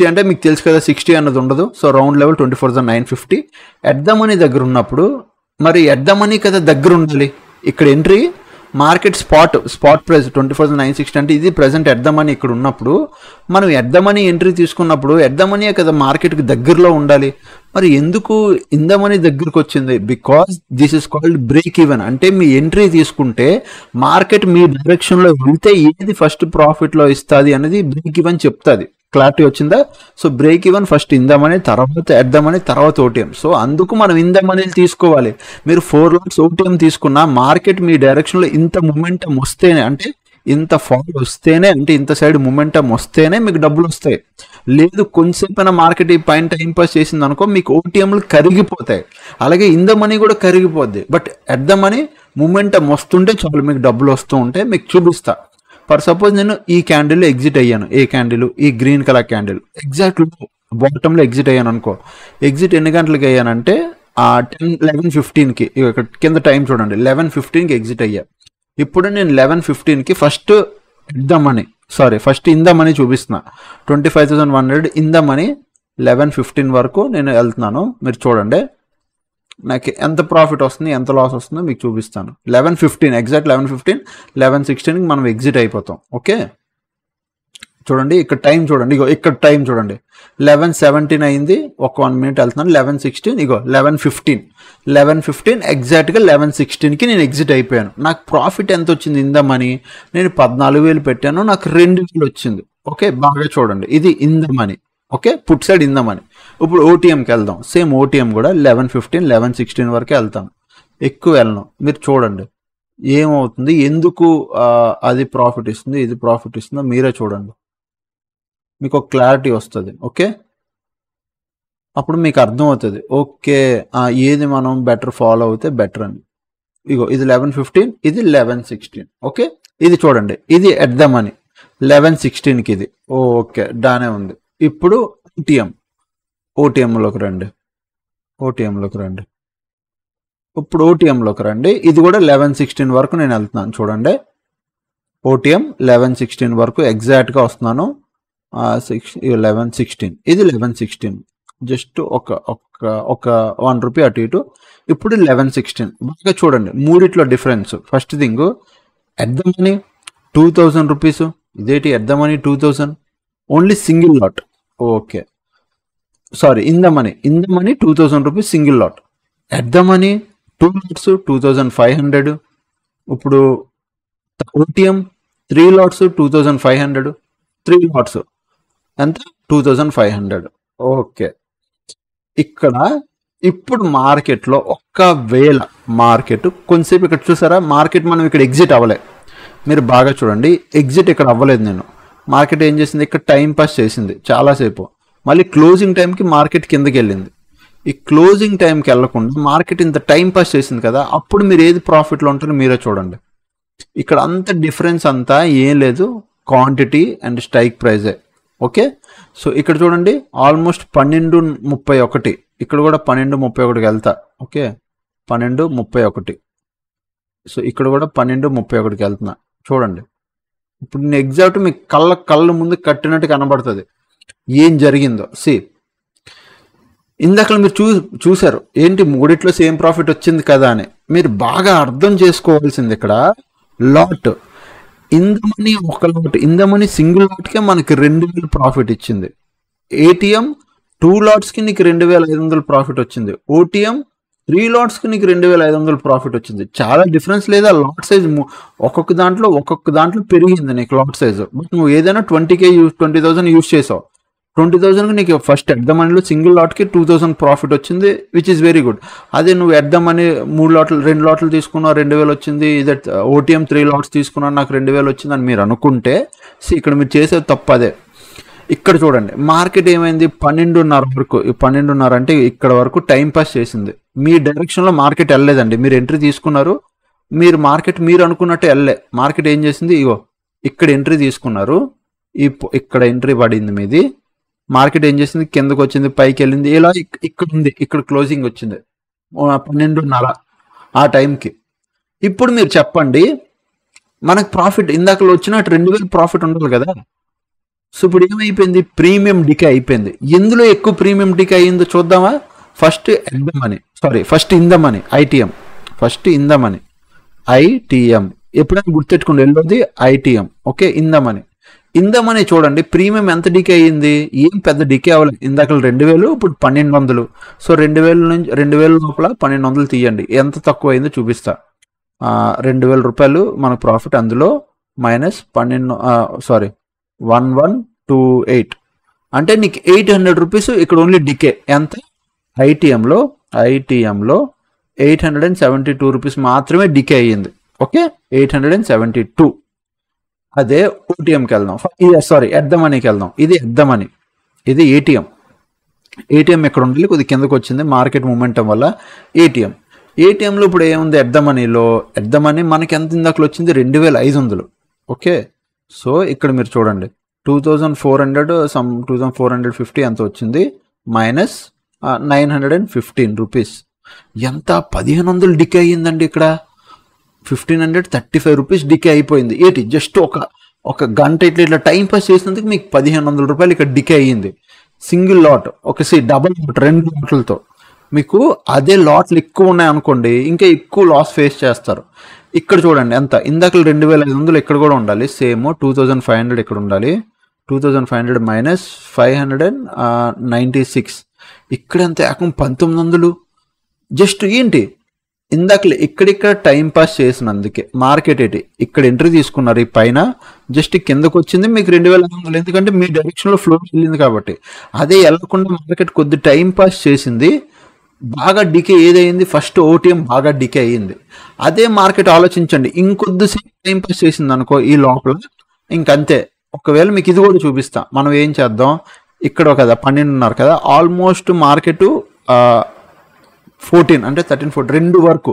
అంటే మీకు తెలుసు కదా, 60 అన్నది ఉండదు. So round level 24,950 at the money దగ్గర ఉన్నప్పుడు, మరి ఎట్ ద మనీ కదా దగ్గర ఉండాలి. ఇక్కడ ఎంట్రీ మార్కెట్ స్పాట్ ప్రైస్ 24,960 అంటే ఇది ప్రెసెంట్ ఎట్ ద మనీ ఇక్కడ ఉన్నప్పుడు, మనం ఎట్ ద మనీ ఎంట్రీ తీసుకున్నప్పుడు ఎట్ ద మనీయే కదా మార్కెట్కి దగ్గరలో ఉండాలి. మరి ఎందుకు ఇన్ ద మనీ దగ్గరకు వచ్చింది? Because this is called break even. అంటే మీ ఎంట్రీ తీసుకుంటే మార్కెట్ మీ డైరెక్షన్లో వెళ్తే ఏది ఫస్ట్ ప్రాఫిట్లో ఇస్తుంది అనేది బ్రేక్ ఈవెన్ చెప్తుంది. క్లారిటీ వచ్చిందా? So break even first in the money, తర్వాత ఎట్ ద మనీ, తర్వాత ఓటీఎం. సో అందుకు మనం ఇన్ ద మనీలు తీసుకోవాలి. మీరు 4 lakhs ఓటీఎం తీసుకున్నా మార్కెట్ మీ డైరెక్షన్లో ఇంత మొమెంటం వస్తేనే, అంటే ఇంత ఫాల్ వస్తేనే, అంటే ఇంత సైడ్ మొమెంటం వస్తేనే మీకు డబ్బులు వస్తాయి. లేదు కొంచెంసేపైనా మార్కెట్ ఈ పైన టైం పాస్ చేసింది అనుకో, మీకు ఓటీఎంలు కరిగిపోతాయి. అలాగే ఇన్ ద మనీ కూడా కరిగిపోద్ది. But at the money momentum వస్తుంటే చాలు, మీకు డబ్బులు వస్తూ ఉంటే మీకు చూపిస్తా. ఫర్ సపోజ్ నేను ఈ క్యాండిల్లో ఎగ్జిట్ అయ్యాను. ఏ క్యాండిల్? ఈ గ్రీన్ కలర్ క్యాండిల్. ఎగ్జాక్ట్ బాటంలో ఎగ్జిట్ అయ్యాను అనుకో. ఎగ్జిట్ ఎన్ని గంటలకి అయ్యానంటే 11:15కి. ఇక్కడ కింద టైం చూడండి, 11:15కి ఎగ్జిట్ అయ్యా. ఇప్పుడు నేను 11:15కి ఫస్ట్ ఇన్ ద మనీ చూపిస్తున్నా. 25,100 ఇన్ ద మనీ 11:15 వరకు నేను వెళ్తున్నాను. మీరు చూడండి నాకు ఎంత ప్రాఫిట్ వస్తుంది, ఎంత లాస్ వస్తుందో మీకు చూపిస్తాను. 11:15 ఎగ్జాక్ట్ 11:15, 11:16కి మనం ఎగ్జిట్ అయిపోతాం. ఓకే, చూడండి ఇక్కడ టైం చూడండి. ఇగో ఇక్కడ టైం చూడండి, 11:17 అయింది. ఒక 1 minute వెళ్తున్నాను. 11:16, ఇగో 11:15 ఎగ్జాక్ట్గా 11:16కి నేను ఎగ్జిట్ అయిపోయాను. నాకు ప్రాఫిట్ ఎంత వచ్చింది ఇన్ ద మనీ? నేను 14,000 పెట్టాను, నాకు 2,000 వచ్చింది. ఓకే, బాగా చూడండి, ఇది in the money. Okay, put side in the money. ఇప్పుడు ఓటీఎంకి వెళ్దాం. సేమ్ ఓటీఎం కూడా 11:15, 11:16 వరకే వెళ్తాను, ఎక్కువ వెళ్ళను. మీరు చూడండి ఏమవుతుంది, ఎందుకు అది ప్రాఫిట్ ఇస్తుంది, ఇది ప్రాఫిట్ ఇస్తుందో మీరే చూడండి, మీకు ఒక క్లారిటీ వస్తుంది. ఓకే, అప్పుడు మీకు అర్థమవుతుంది. ఓకే, ఏది మనం బెటర్ ఫాలో అవుతే బెటర్ అని. ఇగో ఇది 11:15, ఇది 11:16. ఓకే, ఇది చూడండి, ఇది ఎట్ ద మనీ 11:16కి ఇది. ఓకే, దానే ఉంది. ఇప్పుడు ఓటీఎంలోకి రండి. ఇప్పుడు ఓటీఎంలోకి రండి. ఇది కూడా 11:16 వరకు నేను వెళ్తున్నాను చూడండి. ఓటీఎం 11:16 వరకు ఎగ్జాక్ట్గా వస్తున్నాను. 11:16, ఇది 11:16, జస్ట్ ఒక 1 రూపీ అటు ఇటు. ఇప్పుడు 11:16 బాగా చూడండి, మూడిట్లో difference. First thing at the money 2000 rupees, ఇదేంటి at the money 2000, only single lot. Okay, sorry, in the money 2000 rupees single lot. At the money 2 lots 2500. ఇప్పుడు ఓటీఎం 3 లాట్స్ 2500, 3 లాట్స్ ఎంత 2500. ఓకే, ఇక్కడ ఇప్పుడు మార్కెట్లో ఒకవేళ మార్కెట్ కొంచెంసేపు ఇక్కడ చూసారా, మార్కెట్ మనం ఇక్కడ ఎగ్జిట్ అవ్వలే. మీరు బాగా చూడండి, ఎగ్జిట్ ఇక్కడ అవ్వలేదు నేను. మార్కెట్ ఏం చేసింది, ఇక్కడ టైం పాస్ చేసింది చాలాసేపు. మళ్ళీ క్లోజింగ్ టైంకి మార్కెట్ కిందకి వెళ్ళింది. ఈ క్లోజింగ్ టైంకి వెళ్ళకుండా మార్కెట్ ఇంత టైం పాస్ చేసింది కదా, అప్పుడు మీరు ఏది ప్రాఫిట్లో ఉంటారో మీరే చూడండి. ఇక్కడ అంత డిఫరెన్స్ అంతా ఏం లేదు, క్వాంటిటీ అండ్ స్ట్రైక్ ప్రైజే. ఓకే, సో ఇక్కడ చూడండి ఆల్మోస్ట్ 12:31, ఇక్కడ కూడా 12:31కి వెళ్తా. ఓకే, 12:31. సో ఇక్కడ కూడా 12:31కి వెళ్తున్నా చూడండి. ఇప్పుడు నేను ఎగ్జాక్ట్ మీ కళ్ళ ముందు కట్టినట్టు కనబడుతుంది ఏం జరిగిందో. ఇందాక మీరు చూసారు ఏంటి, మూడిట్లో సేమ్ ప్రాఫిట్ వచ్చింది కదా అని. మీరు బాగా అర్థం చేసుకోవాల్సింది ఇక్కడ లాట్ ఇన్ ద మనీ, ఒక lot in the money single లాట్కే మనకి 2000 ప్రాఫిట్ ఇచ్చింది. ఏటీఎం 2 లాట్స్కి నీకు 2500 ప్రాఫిట్ వచ్చింది. ఓటీఎం 3 లాట్స్కి నీకు 2500 ప్రాఫిట్ వచ్చింది. చాలా డిఫరెన్స్ లేదా? లాట్ సైజ్ ఒక్కొక్క దాంట్లో పెరిగింది నీకు లాట్ సైజ్. బట్ నువ్వు ఏదైనా 20,000 యూస్ చేసావు. 20,000కి నీకు ఫస్ట్ ఎట్ ద మనీలో సింగిల్ లాట్కి 2000 ప్రాఫిట్ వచ్చింది, విచ్ ఈస్ వెరీ గుడ్. అదే నువ్వు ఎట్ ద మనీ 2 లాట్లు తీసుకున్నావు 2000 వచ్చింది, ఇదే ఓటీఎం 3 లాట్స్ తీసుకున్నావు నాకు 2000 వచ్చింది అని మీరు అనుకుంటే ఇక్కడ మీరు చేసేది తప్పు. అదే ఇక్కడ చూడండి, మార్కెట్ ఏమైంది 12:30 వరకు. 12:30 అంటే ఇక్కడ వరకు టైం పాస్ చేసింది. మీ డైరెక్షన్లో మార్కెట్ వెళ్ళలేదండి. మీరు ఎంట్రీ తీసుకున్నారు, మీరు అనుకున్నట్టు వెళ్ళలే. మార్కెట్ ఏం చేసింది, ఇగో ఇక్కడ ఎంట్రీ తీసుకున్నారు, ఇక్కడ ఎంట్రీ పడింది మీది. మార్కెట్ ఏం చేసింది, కిందకు వచ్చింది, పైకి వెళ్ళింది, ఇలా ఇక్కడ ఉంది, ఇక్కడ క్లోజింగ్ వచ్చింది 12:30 ఆ టైంకి. ఇప్పుడు మీరు చెప్పండి, మనకు ప్రాఫిట్ ఇందాకలో వచ్చినట్టు 2000 ప్రాఫిట్ ఉండాలి కదా. సో ఇప్పుడు ఏమైపోయింది, ప్రీమియం డికే అయిపోయింది. ఎందులో ఎక్కువ ప్రీమియం డికే అయ్యిందో చూద్దామా. First in the money ITM, first in the money ITM ఎప్పుడైనా గుర్తెట్టుకోండి, వెళ్ళొది ITM. Okay, in the money చూడండి ప్రీమియం ఎంత డికే అయ్యింది, ఏం పెద్ద డికే అవ్వలేదు. ఇందాక 2000, ఇప్పుడు 1200. సో 2000 లోపల 1200 తీయండి, ఎంత తక్కువ అయిందో చూపిస్తా. 2000 రూపాయలు మనకు ప్రాఫిట్, అందులో మైనస్ 1128 అంటే నీకు 800 రూపీస్ ఇక్కడ ఓన్లీ డికే. ఎంత ఐటీఎంలో 872 రూపీస్ మాత్రమే డికే అయ్యింది. ఓకే, 872. అదే ఓటీఎంకి వెళ్దాం, ఎట్ ద మనీకి వెళ్దాం. ఇది ఎట్ ద మనీ, ఇది ఏటీఎం. ఇక్కడ ఉండాలి, కొద్ది కిందకు వచ్చింది మార్కెట్ మూమెంటం వల్ల. ఏటీఎంలో ఇప్పుడు ఏముంది, ఎట్ ద మనీ మనకి ఎంత ఇందాకలు వచ్చింది 2500. ఓకే, సో ఇక్కడ మీరు చూడండి 2400 2450 ఎంత వచ్చింది, మైనస్ 915 రూపీస్. ఎంత 1500 డికే అయ్యిందండి ఇక్కడ. 1535 రూపీస్ డికే అయిపోయింది. ఏంటి జస్ట్ ఒక గంట ఇట్లా టైం పాస్ చేసినందుకు మీకు 1500 రూపాయలు ఇక్కడ డికే అయ్యింది. Single lot, double lot, 2 లాట్లతో. మీకు అదే లాట్లు ఎక్కువ ఉన్నాయనుకోండి, ఇంకా ఎక్కువ లాస్ ఫేస్ చేస్తారు. ఇక్కడ చూడండి ఎంత, ఇందాక 2500 ఇక్కడ కూడా ఉండాలి, సేమ్ 2500 ఇక్కడ ఉండాలి. 2500 మైనస్ 596, ఇక్కడ ఎంత ఏకం 1900. జస్ట్ ఏంటి ఇందాక ఇక్కడ టైం పాస్ చేసినందుకే మార్కెట్ ఇక్కడ ఎంట్రీ తీసుకున్నారు, ఈ పైన జస్ట్ కిందకు వచ్చింది మీకు 2500, ఎందుకంటే మీ డైరెక్షన్లో ఫ్లో వెళ్ళింది కాబట్టి. అదే వెళ్ళకుండా మార్కెట్ కొద్ది టైం పాస్ చేసింది, బాగా డికే ఏదైంది, ఫస్ట్ ఓటీఎం బాగా డికే అయ్యింది. అదే మార్కెట్ ఆలోచించండి, ఇంకొద్దిసేపు టైం పాస్ చేసింది అనుకో ఈ లోపల, ఇంకంతే. ఒకవేళ మీకు ఇది కూడా చూపిస్తా, మనం ఏం చేద్దాం, ఇక్కడ కదా 12:30 కదా, ఆల్మోస్ట్ మార్కెట్ 14 అంటే 13 14 రెండు వరకు,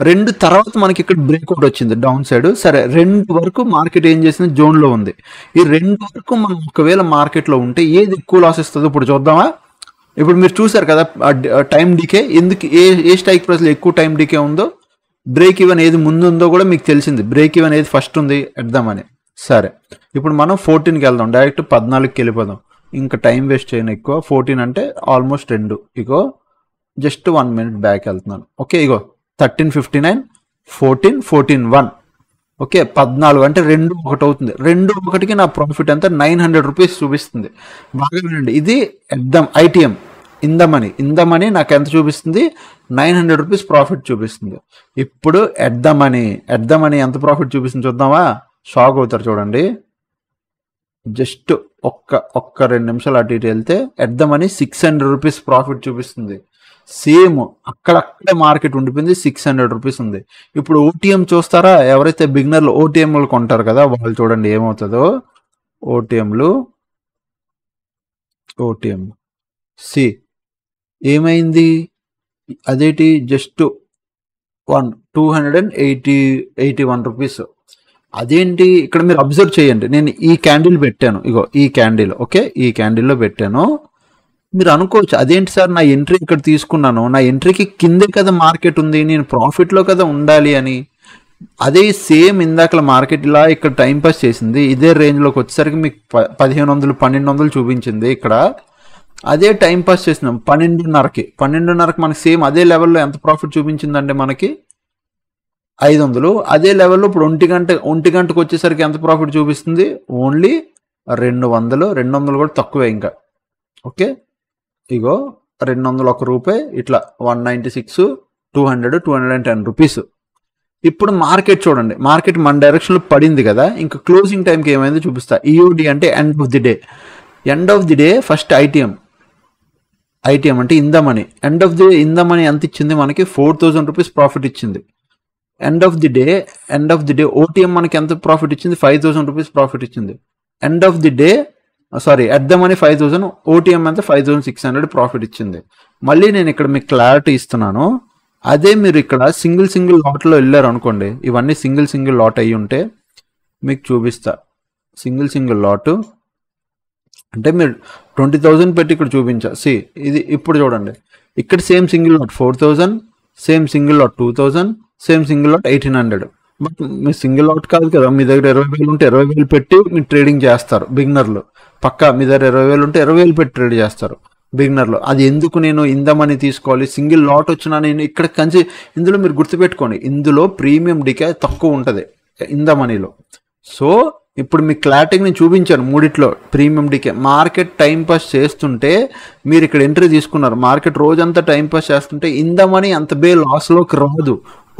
రెండు తర్వాత మనకి ఇక్కడ బ్రేక్అవుట్ వచ్చింది డౌన్ సైడ్. సరే, రెండు వరకు మార్కెట్ ఏం చేసింది, జోన్లో ఉంది. ఈ రెండు వరకు మనం ఒకవేళ మార్కెట్లో ఉంటే ఏది ఎక్కువ లాస్ ఇస్తుందో ఇప్పుడు చూద్దామా. ఇప్పుడు మీరు చూసారు కదా టైం డీకే, ఎందుకు ఏ స్ట్రైక్ ప్రైస్లో ఎక్కువ టైం డీకే ఉందో, బ్రేక్ ఈవెన్ ఏది ముందు ఉందో కూడా మీకు తెలిసింది. బ్రేక్ ఈవెన్ ఏది ఫస్ట్ ఉంది ఎద్దామని. సరే, ఇప్పుడు మనం 14కి వెళ్దాం, డైరెక్ట్ 14కి వెళ్ళిపోదాం. ఇంకా టైం వేస్ట్ చేయను ఎక్కువ. 14 అంటే ఆల్మోస్ట్ 2, ఇగో జస్ట్ 1 minute బ్యాక్ వెళ్తున్నాను. ఓకే, ఇగో 13:59, 14, 14:1. ఓకే, 14 అంటే 2:1 అవుతుంది. 2:1కి నా ప్రాఫిట్ ఎంత, 900 రూపీస్ చూపిస్తుంది. బాగా వినండి, ఇది ఎద్దాం ఐటీఎం ఇందమని నాకు ఎంత చూపిస్తుంది, 900 రూపీస్ ప్రాఫిట్ చూపిస్తుంది. ఇప్పుడు ఎద్దామని ఎంత ప్రాఫిట్ చూపిస్తుంది చూద్దామా. షాక్ అవుతారు చూడండి. జస్ట్ ఒక్క 2 నిమిషాలు అటు ఇటు వెళ్తే ఎద్దామని 600 రూపీస్ ప్రాఫిట్ చూపిస్తుంది. సేమ్ అక్కడక్కడే మార్కెట్ ఉండిపోయింది, 600 రూపీస్ ఉంది. ఇప్పుడు ఓటీఎం చూస్తారా, ఎవరైతే బిగినర్లు ఓటీఎంలు కొంటారు కదా వాళ్ళు చూడండి ఏమవుతుందో. ఓటీఎం సి ఏమైంది, అదేంటి జస్ట్ 281 రూపీస్. అదేంటి, ఇక్కడ మీరు అబ్జర్వ్ చేయండి, నేను ఈ క్యాండిల్ పెట్టాను, ఇగో ఈ క్యాండిల్. ఓకే, ఈ క్యాండిల్లో పెట్టాను. మీరు అనుకోవచ్చు అదేంటి సార్, నా ఎంట్రీ ఇక్కడ తీసుకున్నాను, నా ఎంట్రీకి కిందే కదా మార్కెట్ ఉంది, నేను ప్రాఫిట్లో కదా ఉండాలి అని. అదే సేమ్ ఇందాకల మార్కెట్ ఇలా ఇక్కడ టైంపాస్ చేసింది, ఇదే రేంజ్లోకి వచ్చేసరికి మీకు 1500 1200 చూపించింది. ఇక్కడ అదే టైంపాస్ చేసినాం 12:30కి మనకి సేమ్ అదే లెవెల్లో ఎంత ప్రాఫిట్ చూపించిందంటే మనకి 500. అదే లెవెల్లో ఇప్పుడు 1 గంటకు వచ్చేసరికి ఎంత ప్రాఫిట్ చూపిస్తుంది, ఓన్లీ 200 కూడా తక్కువే ఇంకా. ఓకే, ఇగో 201 రూపాయి, ఇట్లా 196, 200, 210 రూపీస్. ఇప్పుడు మార్కెట్ చూడండి, మార్కెట్ మన డైరెక్షన్లో పడింది కదా. ఇంకా క్లోజింగ్ టైంకి ఏమైందో చూపిస్తా. ఈఓడి అంటే end of the day first ITM అంటే ఇందమని. ఎండ్ ఆఫ్ ది ఎంత ఇచ్చింది మనకి, 4000 రూపీస్ ప్రాఫిట్ ఇచ్చింది. End of the day OTM మనకి ఎంత ప్రాఫిట్ ఇచ్చింది, 5000 రూపీస్ ప్రాఫిట్ ఇచ్చింది. End of the day at the money 5000, OTM అంతా 5600 ప్రాఫిట్ ఇచ్చింది. మళ్ళీ నేను ఇక్కడ మీకు క్లారిటీ ఇస్తున్నాను. అదే మీరు ఇక్కడ సింగిల్ లాట్లో వెళ్ళారు అనుకోండి, ఇవన్నీ సింగిల్ లాట్ అయ్యి ఉంటే మీకు చూపిస్తా. సింగిల్ లాట్ అంటే మీరు 20,000 పెట్టి ఇక్కడ చూపించా. ఇది ఇప్పుడు చూడండి, ఇక్కడ same single lot 4000, same single lot 2000, same single lot 1800. But me single lot కాదు కదా, మీ దగ్గర 20,000 ఉంటే 20,000 పెట్టి మీరు ట్రేడింగ్ చేస్తారు బిగినర్లు. పక్కా మీ దగ్గర 20,000 ఉంటే 20,000 పెట్టి ట్రేడ్ చేస్తారు బిగినర్లు. అది ఎందుకు నేను ఇందమని తీసుకోవాలి, సింగిల్ లాట్ వచ్చినా నేను ఇక్కడ ఇందులో మీరు గుర్తుపెట్టుకోండి, ఇందులో ప్రీమియం డికే తక్కువ ఉంటుంది ఇందమనీలో. సో ఇప్పుడు మీ క్లారిటీకి నేను చూపించాను మూడిట్లో ప్రీమియం డికే. మార్కెట్ టైంపాస్ చేస్తుంటే మీరు ఇక్కడ ఎంట్రీ తీసుకున్నారు, మార్కెట్ రోజంతా టైంపాస్ చేస్తుంటే ఇందమని అంత బే లాస్లోకి రాదు.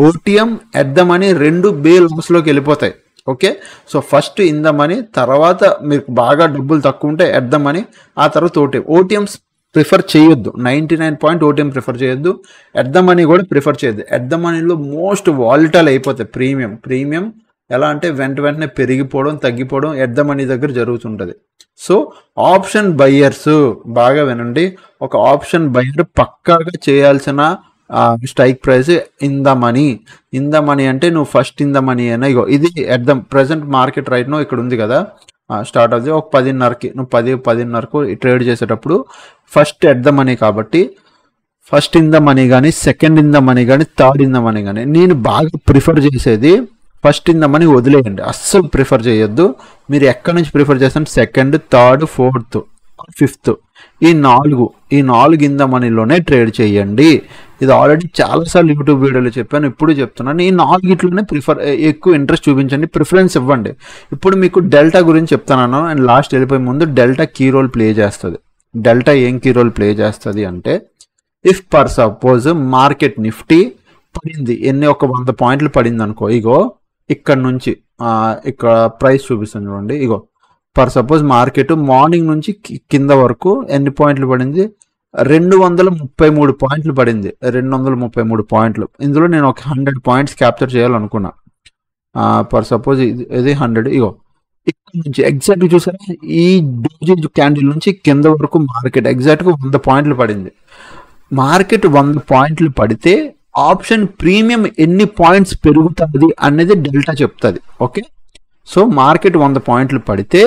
ఓటీఎం ఎట్ ద మనీ 2 బే లాస్లోకి వెళ్ళిపోతాయి. ఓకే, సో ఫస్ట్ ఇందమని, తర్వాత మీకు బాగా డబ్బులు తక్కువ ఉంటే ఎట్ ద మనీ, ఆ తర్వాత ఓటీఎంస్ ప్రిఫర్ చేయొద్దు. 99 ఓటీఎం ప్రిఫర్ చేయొద్దు, ఎట్ ద మనీ కూడా ప్రిఫర్ చేయొద్దు. ఎట్ ద మనీలో మోస్ట్ వాలిటైల్ అయిపోతాయి. ప్రీమియం ఎలా అంటే వెంటనే పెరిగిపోవడం తగ్గిపోవడం ఎట్ ద మనీ దగ్గర జరుగుతుంటుంది. సో ఆప్షన్ బయ్యర్స్ బాగా వినండి, ఒక ఆప్షన్ బయ్యర్ పక్కాగా చేయాల్సిన స్ట్రైక్ ప్రైస్ ఇందమని అంటే నువ్వు ఫస్ట్ ఇందమని అయినా, ఇగో ఇది at the present market right now ఇక్కడ ఉంది కదా, స్టార్ట్ అవుతుంది ఒక 10:30కి. నువ్వు 10:10:30కు ట్రేడ్ చేసేటప్పుడు ఫస్ట్ ఎట్ ద మనీ కాబట్టి ఫస్ట్ ఇందమని కానీ, సెకండ్ ఇందమని కానీ, థర్డ్ ఇందమని కానీ, నేను బాగా ప్రిఫర్ చేసేది ఫస్ట్ ఇందమని వదిలేయండి, అస్సలు ప్రిఫర్ చేయొద్దు. మీరు ఎక్కడి నుంచి ప్రిఫర్ చేస్తాను, సెకండ్, థర్డ్, ఫోర్త్, ఫిఫ్త్, ఈ నాలుగు ఇందమనీలోనే ట్రేడ్ చేయండి. ఇది ఆల్రెడీ చాలాసార్లు యూట్యూబ్ వీడియోలో చెప్పాను, ఇప్పుడు చెప్తున్నాను. ఈ 4 ఎక్కువ ఇంట్రెస్ట్ చూపించండి, ప్రిఫరెన్స్ ఇవ్వండి. ఇప్పుడు మీకు డెల్టా గురించి చెప్తాను అండ్ లాస్ట్ వెళ్ళిపోయే ముందు డెల్టా కీ రోల్ ప్లే చేస్తుంది. డెల్టా ఏం కీ రోల్ ప్లే చేస్తుంది అంటే, if per suppose market Nifty పడింది, ఒక 100 పాయింట్లు పడింది అనుకో, ఇగో ఇక్కడ నుంచి ఇక్కడ ప్రైస్ చూపిస్తాను చూడండి. ఇగో పర్ సపోజ్ మార్కెట్ మార్నింగ్ నుంచి కింద వరకు ఎన్ని పాయింట్లు పడింది, 233 పాయింట్లు పడింది. 233 పాయింట్లు. ఇందులో నేను ఒక 100 పాయింట్స్ క్యాప్చర్ చేయాలనుకున్నా. పర్ సపోజ్ ఇది 100. ఇగో ఇక్కడ నుంచి ఎగ్జాక్ట్గా చూసారా, ఈ డోజీ క్యాండిల్ నుంచి కింద వరకు మార్కెట్ ఎగ్జాక్ట్గా 100 పాయింట్లు పడింది. మార్కెట్ 100 పాయింట్లు పడితే ఆప్షన్ ప్రీమియం ఎన్ని పాయింట్స్ పెరుగుతుంది అనేది డెల్టా చెప్తుంది. ఓకే, సో మార్కెట్ 100 పాయింట్లు పడితే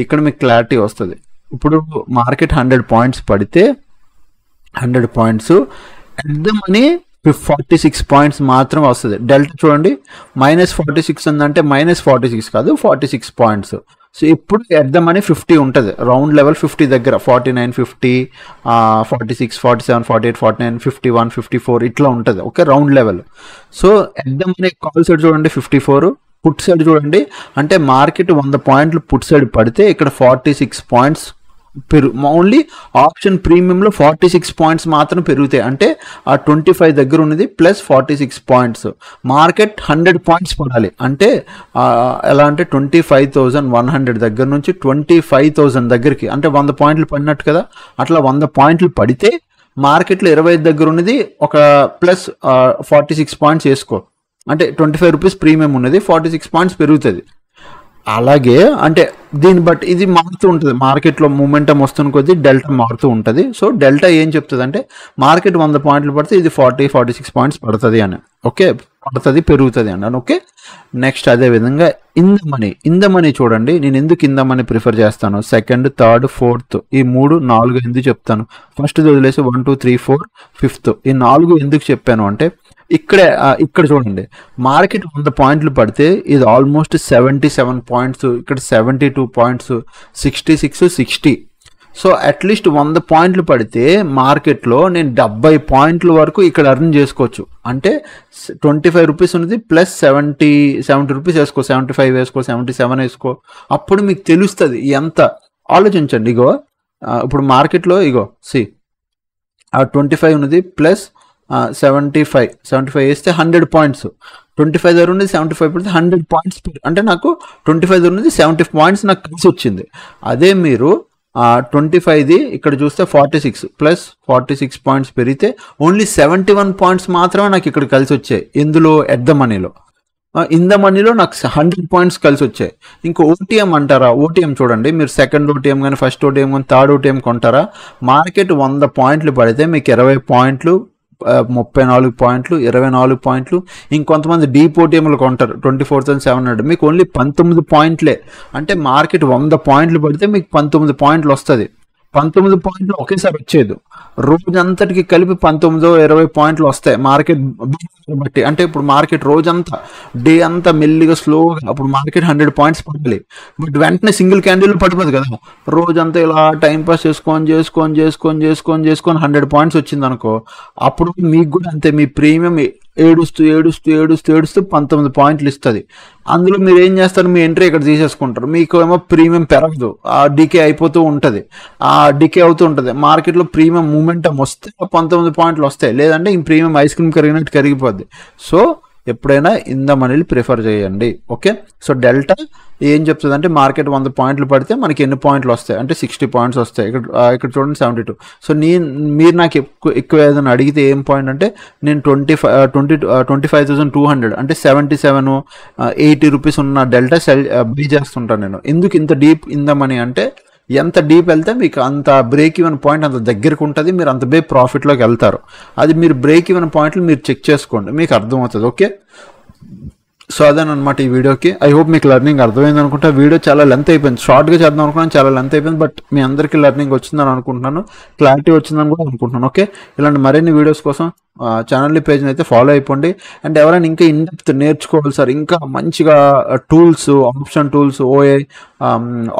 ఇక్కడ మీకు క్లారిటీ వస్తుంది. ఇప్పుడు మార్కెట్ 100 పాయింట్స్ పడితే 100 పాయింట్స్ మనీ 46 పాయింట్స్ మాత్రం వస్తుంది. డెల్టా చూడండి, -46 ఉందంటే -46 కాదు 46 పాయింట్స్. సో ఇప్పుడు ఎట్ ద మనీ 50 ఉంటుంది, రౌండ్ లెవెల్ 50 దగ్గర 49, 50, 46, 47, 48, 49, 51, 54 ఇట్లా ఉంటుంది. Okay, round level. So at the money call side చూడండి 54, పుట్ సైడ్ చూడండి, అంటే మార్కెట్ 100 పాయింట్లు పుట్ సైడ్ పడితే ఇక్కడ 46 పాయింట్స్ ఓన్లీ ఆప్షన్ ప్రీమియంలో 46 పాయింట్స్ మాత్రం పెరుగుతాయి. అంటే ఆ 25 దగ్గర ఉన్నది ప్లస్ 46 పాయింట్స్. మార్కెట్ 100 పాయింట్స్ పడాలి అంటే ఎలా అంటే 25,100 దగ్గర నుంచి 25,000 దగ్గరికి, అంటే 100 పాయింట్లు పడినట్టు కదా. అట్లా 100 పాయింట్లు పడితే మార్కెట్లో 25 దగ్గర ఉన్నది ఒక ప్లస్ 46 పాయింట్స్ వేసుకో, అంటే 25 రూపీస్ ప్రీమియం ఉన్నది, 46 పాయింట్స్ పెరుగుతుంది. అలాగే అంటే దీన్ని బట్టి ఇది మారుతూ ఉంటుంది, మార్కెట్లో మూమెంటం వస్తున్న కొద్దీ డెల్టా మారుతూ ఉంటుంది. సో డెల్టా ఏం చెప్తుంది అంటే మార్కెట్ 100 పాయింట్లు పడితే ఇది 46 పాయింట్స్ పడుతుంది అని. ఓకే, పడుతుంది పెరుగుతుంది అన్నాను. ఓకే, నెక్స్ట్ అదేవిధంగా ఇన్ ద మనీ చూడండి, నేను ఎందుకు ఇన్ ద మనీ ప్రిఫర్ చేస్తాను, సెకండ్, థర్డ్, ఫోర్త్ ఈ 3, 4 ఎందుకు చెప్తాను, ఫస్ట్ వదిలేసి 1, 2, 3, 4, 5th ఈ 4 ఎందుకు చెప్పాను అంటే ఇక్కడ చూడండి, మార్కెట్ 100 పాయింట్లు పడితే ఇది ఆల్మోస్ట్ 77 పాయింట్స్, ఇక్కడ 72 పాయింట్స్, 66, 60. సో అట్లీస్ట్ 100 పాయింట్లు పడితే మార్కెట్లో నేను 70 పాయింట్ల వరకు ఇక్కడ ఎర్న్ చేసుకోవచ్చు. అంటే 25 రూపీస్ ఉన్నది ప్లస్ 70 రూపీస్ వేసుకో, 75 వేసుకో, 77 వేసుకో, అప్పుడు మీకు తెలుస్తుంది ఎంత. ఆలోచించండి, ఇగో ఇప్పుడు మార్కెట్లో ఇగో ఆ 25 ఉన్నది ప్లస్ 75 వేస్తే 100 పాయింట్స్, 25 దగ్గర ఉన్నది 75 పెడితే 100 పాయింట్స్, అంటే నాకు 25 దగ్గర ఉన్నది 70 పాయింట్స్ నాకు కలిసి వచ్చింది. అదే మీరు 25ది ఇక్కడ చూస్తే 46 ప్లస్ 46 పాయింట్స్ పెరిగితే ఓన్లీ 71 పాయింట్స్ మాత్రమే నాకు ఇక్కడ కలిసి వచ్చాయి. ఇందులో ఎట్ ద మనీలో, ఇన్ ద మనీలో నాకు 100 పాయింట్స్ కలిసి వచ్చాయి. ఇంకో ఓటీఎం అంటారా, ఓటీఎం చూడండి, మీరు సెకండ్ ఓటీఎం కానీ ఫస్ట్ ఓటీఎం కానీ థర్డ్ ఓటీఎం కొంటారా, మార్కెట్ 100 పాయింట్లు పడితే మీకు 20 పాయింట్లు, 34 పాయింట్లు, 24 పాయింట్లు. ఇంకొంతమంది డీప్ ఓటీఎంలు కొంటారు 24,700, మీకు ఓన్లీ 19 పాయింట్లే. అంటే మార్కెట్ 100 పాయింట్లు పడితే మీకు 19 పాయింట్లు వస్తుంది. 19 పాయింట్లు ఒకేసారి వచ్చేది, రోజంతటికి కలిపి 19, 20 పాయింట్లు వస్తాయి మార్కెట్ బట్టి. అంటే ఇప్పుడు మార్కెట్ రోజంతా డే అంతా మెల్లిగా స్లోగా, అప్పుడు మార్కెట్ 100 పాయింట్స్ పడాలి, బట్ వెంటనే సింగిల్ క్యాండిల్ పడిపోదు కదా. రోజంతా ఇలా టైం పాస్ చేసుకొని 100 పాయింట్స్ వచ్చింది అనుకో, అప్పుడు మీకు కూడా అంతే, మీ ప్రీమియం ఏడుస్తూ 19 పాయింట్లు ఇస్తుంది. అందులో మీరు ఏం చేస్తారు, మీ ఎంట్రీ ఇక్కడ తీసేసుకుంటారు, మీకు ఏమో ప్రీమియం పెరగదు, ఆ డికే అయిపోతూ ఉంటుంది, డికే అవుతూ ఉంటుంది. మార్కెట్లో ప్రీమియం మూమెంటం వస్తే 19 పాయింట్లు వస్తాయి, లేదంటే ఈ ప్రీమియం ఐస్ క్రీమ్ కరిగినట్టు కరిగిపోద్ది. సో ఎప్పుడైనా ఇన్ ద మనీని ప్రిఫర్ చేయండి. ఓకే, సో డెల్టా ఏం చెప్తుంది అంటే మార్కెట్ 100 పాయింట్లు పడితే మనకి ఎన్ని పాయింట్లు వస్తాయి అంటే 60 పాయింట్స్ వస్తాయి. ఇక్కడ చూడండి 72. సో మీరు నాకు ఎక్కువ ఏదైనా అడిగితే ఏం పాయింట్ అంటే నేను 25,200 అంటే 77, 80 రూపీస్ ఉన్న డెల్టా బై చేస్తుంటాను నేను. ఎందుకు ఇంత డీప్ ఇన్ ద మనీ అంటే ఎంత డీప్ వెళ్తే మీకు అంత బ్రేక్ ఈవెన్ పాయింట్ అంత దగ్గరకు ఉంటుంది, మీరు అంత బే ప్రాఫిట్లోకి వెళ్తారు. అది మీరు బ్రేక్ ఈవెన్ పాయింట్లు మీరు చెక్ చేసుకోండి, మీకు అర్థమవుతుంది. ఓకే, సో అదేనమాట ఈ వీడియోకి. ఐ హోప్ మీకు లెర్నింగ్ అర్థమైంది అనుకుంటా. వీడియో చాలా లెంత్ అయిపోయింది, షార్ట్గా చేద్దాం అనుకున్నాను, చాలా లెంత్ అయిపోయింది, బట్ మీ అందరికీ లెర్నింగ్ వచ్చిందని అనుకుంటున్నాను, క్లారిటీ వచ్చిందని కూడా అనుకుంటున్నాను. ఓకే, ఇలాంటి మరిన్ని వీడియోస్ కోసం ఛానల్ పేజ్ని అయితే ఫాలో అయిపోండి. అండ్ ఎవరైనా ఇంకా ఇన్ డెప్త్ నేర్చుకోవాలి సార్, ఇంకా మంచిగా tools, option tools, OI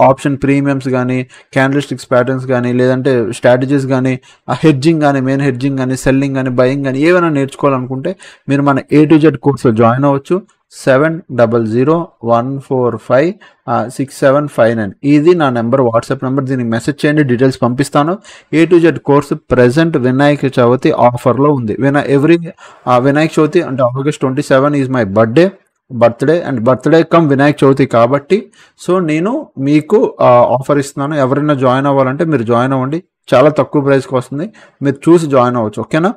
option premiums కానీ, క్యాండిల్ స్టిక్స్ ప్యాటర్న్స్ కానీ, లేదంటే స్ట్రాటజీస్ కానీ, హెడ్జింగ్ కానీ, మెయిన్ హెడ్జింగ్ కానీ, సెల్లింగ్ కానీ, బయింగ్ కానీ ఏమైనా నేర్చుకోవాలనుకుంటే మీరు మన A to Z కోర్సులో జాయిన్ అవ్వచ్చు. 7001456759 ఇది నా నెంబర్, వాట్సాప్ నెంబర్. దీనికి మెసేజ్ చేయండి, డీటెయిల్స్ పంపిస్తాను. A to Z course present Vinayaka Chavithi ఆఫర్లో ఉంది. వినాయక చవితి అంటే August 27 is my birthday and birthday cum Vinayaka Chavithi కాబట్టి సో నేను మీకు ఆఫర్ ఇస్తున్నాను. ఎవరైనా జాయిన్ అవ్వాలంటే మీరు జాయిన్ అవ్వండి, చాలా తక్కువ ప్రైస్కి వస్తుంది, మీరు చూసి జాయిన్ అవ్వచ్చు. ఓకేనా,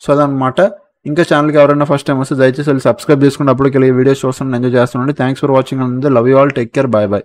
సో అదనమాట. ఇంకా ఛానల్కి ఎవరైనా ఫస్ట్ టైం వస్తే దయచేసి సబ్స్క్రైబ్ చేసుకుని అప్పటికి వీడియోస్ చూస్తున్నాను, ఎంజాయ్ చేస్తున్నాను. Thanks for watching. Love you all, take care, bye bye.